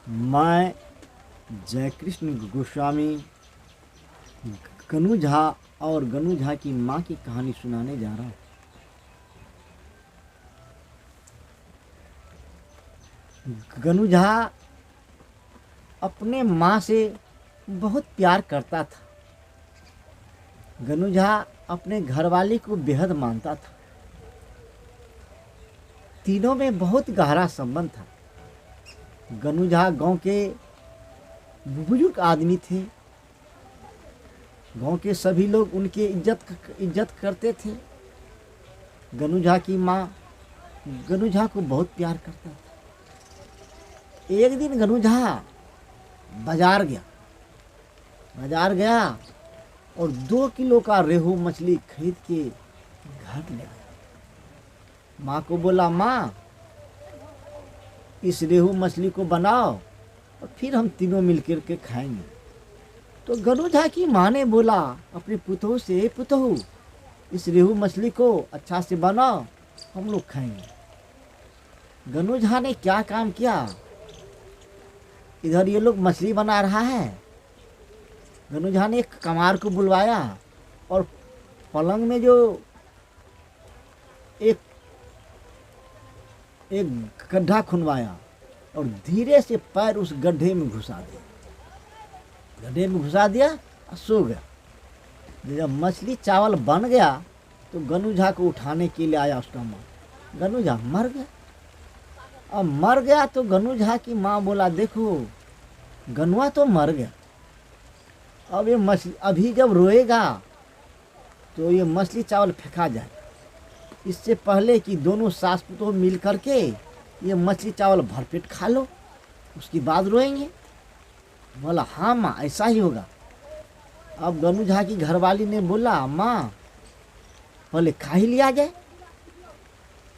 मैं जयकृष्ण गोस्वामी गनू झा और गनू झा की माँ की कहानी सुनाने जा रहा हूँ। गनू झा अपने माँ से बहुत प्यार करता था। गनू झा अपने घरवाली को बेहद मानता था। तीनों में बहुत गहरा संबंध था। गनू झा गांव के बुजुर्ग आदमी थे। गांव के सभी लोग उनके इज्जत करते थे। गनू झा की माँ गनू झा को बहुत प्यार करता था। एक दिन गनू झा बाजार गया और 2 किलो का रेहू मछली खरीद के घर ले आया। माँ को बोला, माँ इस रेहू मछली को बनाओ और फिर हम तीनों मिलकर के खाएंगे। तो गनू झा की माँ ने बोला अपने पुतहू से, पुतहू इस रेहू मछली को अच्छा से बनाओ, हम लोग खाएंगे। गनू झा ने क्या काम किया, इधर ये लोग मछली बना रहा है। गनू झा ने एक कमार को बुलवाया और पलंग में जो एक गड्ढा खुनवाया और धीरे से पैर उस गड्ढे में घुसा दिया और सो गया। जब मछली चावल बन गया तो गनू झा को उठाने के लिए आया उसका माँ। गनू झा मर गया। अब मर गया तो गनू झा की माँ बोला, देखो गनुआ तो मर गया, अब ये मछली अभी जब रोएगा तो ये मछली चावल फेंका जाए। इससे पहले कि दोनों सास पुतोह मिल करके ये मछली चावल भरपेट खा लो, उसके बाद रोएंगे। बोला, हाँ माँ ऐसा ही होगा। अब गनू झा की घरवाली ने बोला, माँ पहले खा ही लिया जाए।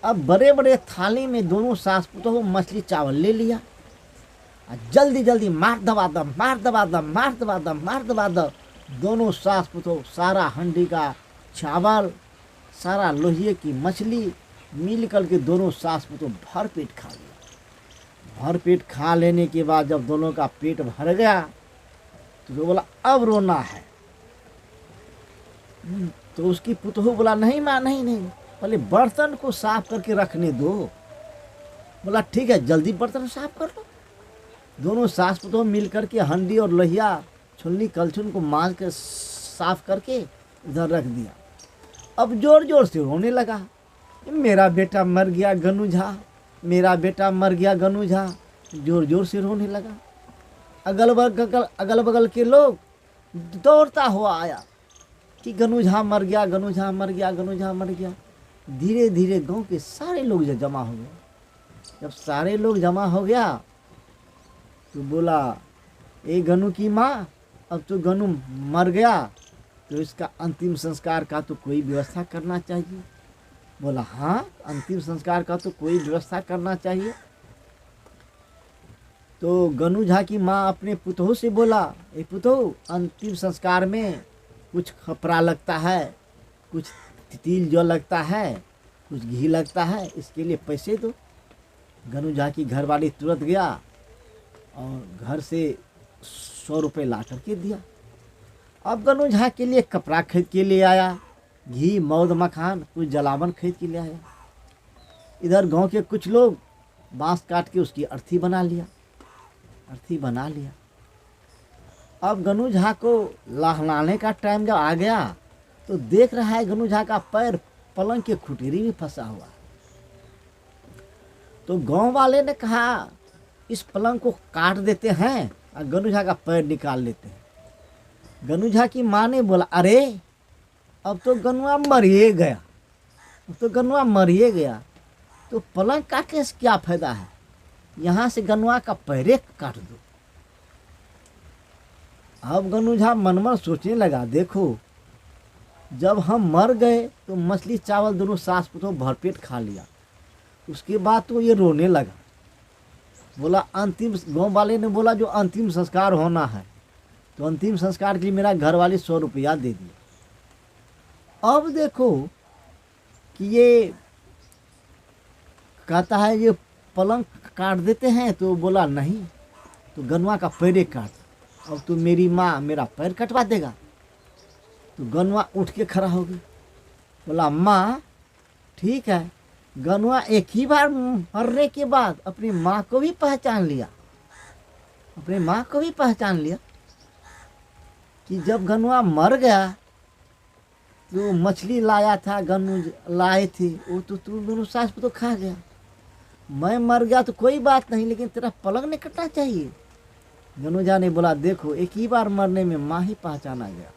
अब बड़े बड़े थाली में दोनों सास पुतोह मछली चावल ले लिया। जल्दी जल्दी मार दबा दो। दोनों सास पुतोह सारा हंडी का चावल, सारा लोहिए की मछली मिल करके दोनों सास पुतोह भर पेट खा लिया। भर पेट खा लेने के बाद जब दोनों का पेट भर गया तो बोला, अब रोना है। तो उसकी पुतोह बोला, नहीं माँ नहीं, पहले बर्तन को साफ करके रखने दो। बोला, ठीक है जल्दी बर्तन साफ कर लो। दोनों सास पुतोह मिल करके हंडी और लोहिया छुलनी कलछुल को मांज के साफ करके इधर रख दिया। अब जोर जोर से रोने लगा, मेरा बेटा मर गया गनू झा, मेरा बेटा मर गया गनू झा। जोर जोर से रोने लगा। अगल बगल के लोग दौड़ता हुआ आया कि गनू झा मर गया, गनू झा मर गया, गनू झा मर गया। धीरे धीरे गांव के सारे लोग जमा हो गए। जब सारे लोग जमा हो गया तो बोला, ए गनू की माँ, अब तो गनू मर गया तो इसका अंतिम संस्कार का तो कोई व्यवस्था करना चाहिए। बोला, हाँ अंतिम संस्कार का तो कोई व्यवस्था करना चाहिए। तो गनू झा की माँ अपने पुतोह से बोला, ए पुतोह, अंतिम संस्कार में कुछ खपरा लगता है, कुछ तिल जो लगता है, कुछ घी लगता है, इसके लिए पैसे दो। गनू झा की घरवाली तुरंत गया और घर से 100 रुपये ला करके दिया। अब गनू झा के लिए कपड़ा खरीद के ले आया, घी मौद मखान कुछ जलावन खरीद के ले आया। इधर गांव के कुछ लोग बांस काट के उसकी अर्थी बना लिया। अब गनू झा को लहलाने का टाइम जब आ गया तो देख रहा है गनू झा का पैर पलंग के खुटेरी में फंसा हुआ। तो गांव वाले ने कहा, इस पलंग को काट देते हैं और गनू झा का पैर निकाल लेते हैं। गनू झा की माँ ने बोला, अरे अब तो गनुआ मर ही गया, तो पलंग काटने से क्या फायदा है, यहाँ से गनुआ का पैर काट दो। अब गनू झा मन में सोचने लगा, देखो जब हम मर गए तो मछली चावल दोनों सास पुतोह भरपेट खा लिया, उसके बाद तो ये रोने लगा। बोला, अंतिम गाँव वाले ने बोला जो अंतिम संस्कार होना है, तो अंतिम संस्कार के लिए मेरा घर वाले 100 रुपया दे दिया। अब देखो कि ये कहता है ये पलंग काट देते हैं, तो बोला नहीं, तो गनुआ का पैरे काट, अब तू मेरी माँ मेरा पैर कटवा देगा। तो गनुआ उठ के खड़ा हो गया, बोला माँ ठीक है। गनुआ एक ही बार मरने के बाद अपनी माँ को भी पहचान लिया, अपनी माँ को भी पहचान लिया कि जब गनुआ मर गया जो मछली लाया था गनु लाए थे वो तो तू दोनों सास तो खा गया। मैं मर गया तो कोई बात नहीं, लेकिन तेरा पलंग नहीं कटना चाहिए। गनुजा ने बोला देखो एक ही बार मरने में माँ ही पहचाना गया।